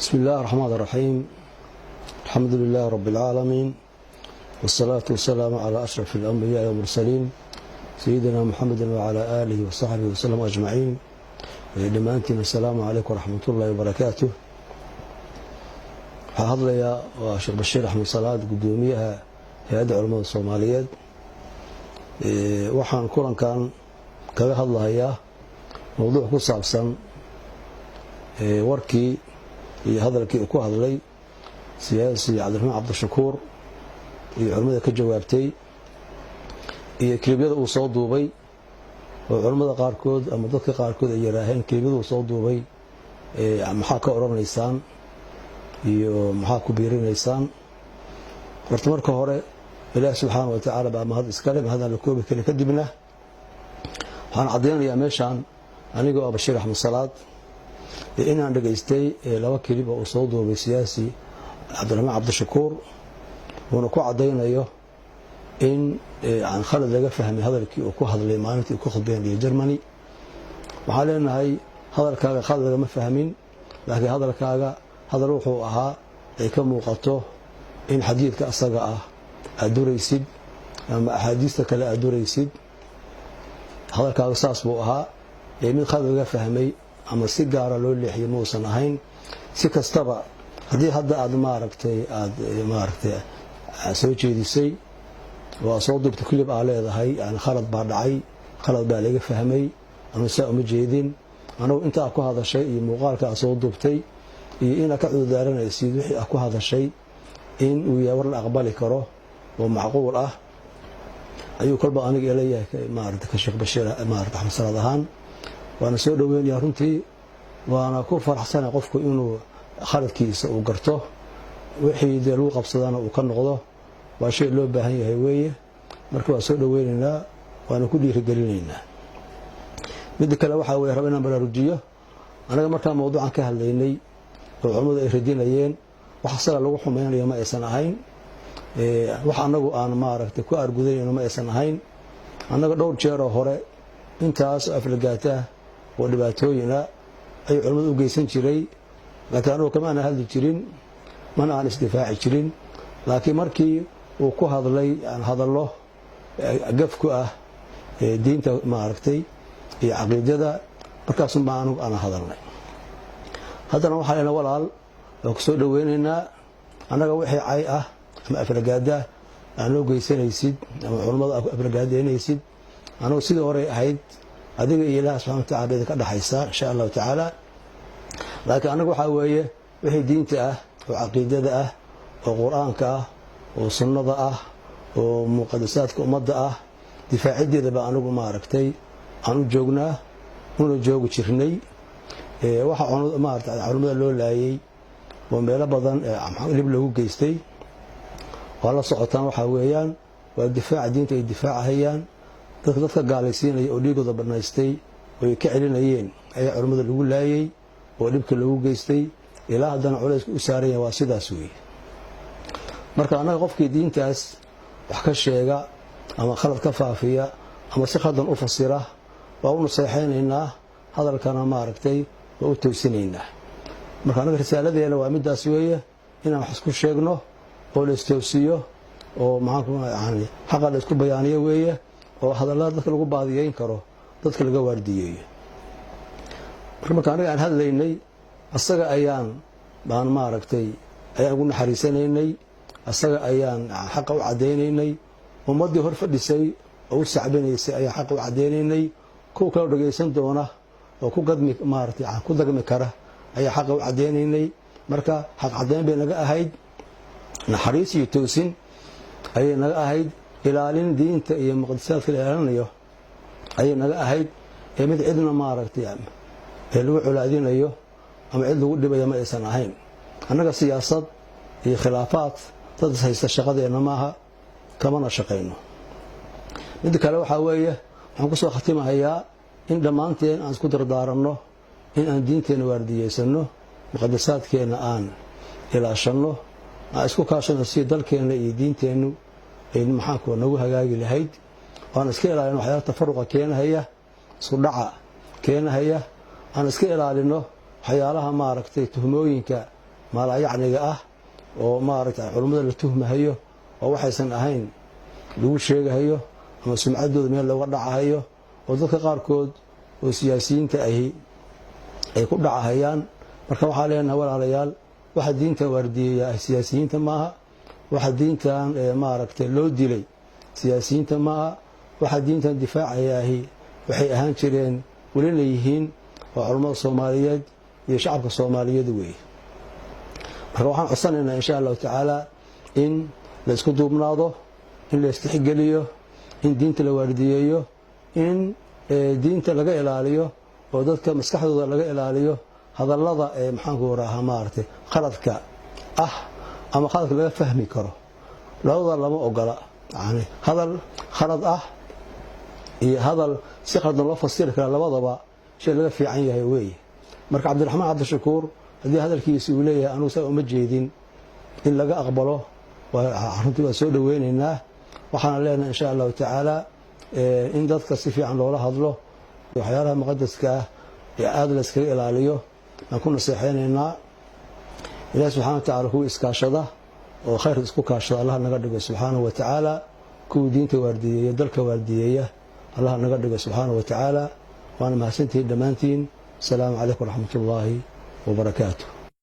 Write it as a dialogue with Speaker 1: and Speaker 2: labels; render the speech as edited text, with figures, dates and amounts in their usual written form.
Speaker 1: بسم الله الرحمن الرحيم. الحمد لله رب العالمين، والصلاة والسلام على أشرف الأنبياء والمرسلين سيدنا محمد وعلى آله وصحبه وسلم أجمعين. دمانتنا السلام عليكم ورحمة الله وبركاته. هذا وشيخ بشير أحمد صلاة قدوميها هيئة علماء الصوماليات waxaan kulankan kaga hadlahayaa mowduuc ku saabsan warkii iyo hadalkii ku hadlay siyaasi Cabdiraxmaan Cabdishakuur iyo culimada ka jawaabtay iyo kalibyada uu soo duubay oo culimada qaarkood ama dadka qaarkood ay yiraahdeen kalibyada uu soo duubay maxaa ka oranaysaan iyo maxaa ku biirinaysaan. horta marka hore ilaahay subxaanahu wa tacaala baa mahad iskale mahadna la koobi kale kadibna waxaan cadeynayaa meeshaan anigoo Bashiir Axmed Salaad inaan dhageystay laba kilib oo soo duubay siyaasi Cabdiraxmaan Cabdishakuur oo ku cadeynayo in aan khalad laga fahmay hadalkii uu ku hadlay maalintii ku khudbeeyay Germany. waxaan leenahay hadalkaaga khalad laga ma fahmin, laakiin hadalkaaga hadal wuxuu ahaa ay ka muuqato in xadiidka asaga ah aduraysid ama ahadiista kale aduraysid. hadalkaaga saas buu ahaa mid khalad laga fahmay ama si gaar ah loo leexiyay muusan ahayn. si kastaba hadii hadda aad maaragtay soo jeedisay waa soo dubta kulib aa leedahay yani khalad baa dhacay, khalad baa laga fahmay ama saa uma jeedin. anagu intaa ku hadashay iyo muuqaalka soo dubtay iyo inaad ka cudurdaaranaysid wixii aad ku hadashay in uu yahay war la aqbali karo oo macquul ah ayuu kolba aniga leeyahay maaragtay ka Sheekh Bashiir maaragtay Axmed Salaad ahaan waana soo dhaweynayaa runtii waana ku faraxsanahay qofku inuu khaladkiisa uu garto wixii lagu qabsadana uu ka noqdo waa shay loo baahan yahay weeye. marka waa soo dhaweynaynaa waana ku dhiirigelinaynaa. mid kale waxa weeye rabaa inaan baraarujiyo anaga markaa mowduucan ka hadlaynay oo culimadu ay radinayeen wax asaga lagu xumaynayo ma aysan ahayn, wax anagu aan maaragtay ku argudanayno ma aysan ahayn. anaga dhowr jeer oo hore intaas aflagaata oo dhibaatooyina ay culimadu u geysan jiray, laakiin anagu kama aan hadli jirin mana aan isdifaaci jirin. laakiin markii uu ku hadlay hadallo gaf ku ah diinta maaragtay iyo caqiidada markaas ma anagu aan hadalnay. haddana waxaan leenahay walaal oo soo dhaweynaynaa anaga wixii cay ah ama aflagaada aan loo geysanaysid ama culimada aflagaadeynaysid anagu sidii hore ahayd adiga iyo Ilaahay subhanahu wa ta'ala ka dhaxaysa insha Allah ta'ala. laakiin anagu waxa weeye wixii diinta ah oo caqiidada ah oo quraanka ah oo sunnada ah oo muqaddasaadka ummadda ah difaacideeda baa anagu maaragtay aan u joognaa una joogi jirnay. waxa maaragtay culimada loo laayay oo meelo badan dib lagu geystay waa la socotaan waxa weeyaan waa difaaca diinta ay difaacayaan dadka gaalaysiinaya oo dhiigooda banaystay oo ay ka celinayeen ayaa culimada lagu laayay oo dhibka lagu geystay ilaa haddana culays u saarayeen. waa sidaas weeye. marka anaga qofkii diintaas wax ka sheega ama khalad ka faafiya ama si khaldan u fasira waa u naseexaynaynaa hadalkana maaragtay waa u toosinaynaa. marka anaga risaaladeena waa midaas weeye inaan wax isku sheegno oo la istoosiyo oo xaqa la isku bayaaniyo weeye oo hadallada dadka lagu baadiyeyn karo dadka laga waardiyeeyo. marka anaga aan hadlaynay asaga ayaan baan maaragtay ayaan ugu naxariisanaynay, asaga ayaan xaqa u cadeynaynay. ummadii hor fadhisay oo u sacbinaysay ayaan xaqa u cadeynaynay. kuwa kale dhageysan doona oo ku gadmi maaragtay ku dagmi kara ayaa xaqa u cadeynaynay. marka xaq cadeyn bay naga ahayd, naxariis iyo toosin ayay naga ahayd, ilaalin diinta iyo muqaddasaadka la ilaalinayo ayay naga ahayd. mid cidna maaragtay lagu culaadinayo ama cid lagu dhibayo ma aysan ahayn. annaga siyaasad iyo khilaafaad dad haysta shaqadeena maaha, kamana shaqayno. mid kale waxa weeye waxaan ku soo khatimahayaa in dhammaanteen aan isku dardaaranno in aan diinteena waardiyeysano, muqaddasaadkeena aan ilaashano, aan isku kaashano si dalkeena iyo diinteenu ay nagu hagaagi lahayd. waan iska ilaalino waxyaalaha tafaruqa keenahaya, isku dhaca keenahaya. aan iska ilaalino waxyaalaha maaragtay tuhmooyinka maalayacniga ah oo maaragtay culummada la tuhmahayo oo waxaysan ahayn lagu sheegahayo ama sumcaddooda meel looga dhacahayo oo dadka qaarkood oo siyaasiyiinta ahi ay ku dhacahayaan. marka waxaa leenahay walaalayaal, waxa diinta waardiyeeya siyaasiyiinta maaha, waxa diintan maaragtay loo dilay siyaasiyiinta maaha, waxa diintan difaacayaahi waxay ahaan jireen welina yihiin waa culummada Soomaaliyeed iyo shacabka Soomaaliyeed weeye. marka waxaan codsanaynaa insha allahu tacaala in la isku duubnaado, in la istixgeliyo, in diinta la waardiyeeyo, in diinta laga ilaaliyo oo dadka maskaxdooda laga ilaaliyo hadallada maxaanku waraahaa maaragtay qaladka ah ama qaladka laga fahmi karo. labada lama ogola, yani hadal khalad ah iyo hadal si khaldan loo fasiri kara, labadaba shay laga fiican yahay weeye. marka cabdiraxmaan cabdishakuur haddii hadalkiisa uu leeyahay anugu saa uma jeedin in laga aqbalo, runtii waa soo dhaweynaynaa. waxaana leenahay insha allahu tacaala in dadka si fiican loola hadlo, waxyaalaha muqadaska ah ee aada la iskaga ilaaliyo aan ku naseexaynaynaa. ilaahi subxana wa tacala kuwa iskaashada oo khayrka isku kaashada allah naga dhigo subxaanahu wa tacaala, kuwii diinta waardiyeeya dalka waardiyeeya allah naga dhigo subxaanahu wa tacaala. waana mahadsantihiin dhammaantiin. asalaamu calaykum waraxmat ullaahi wabarakaatu.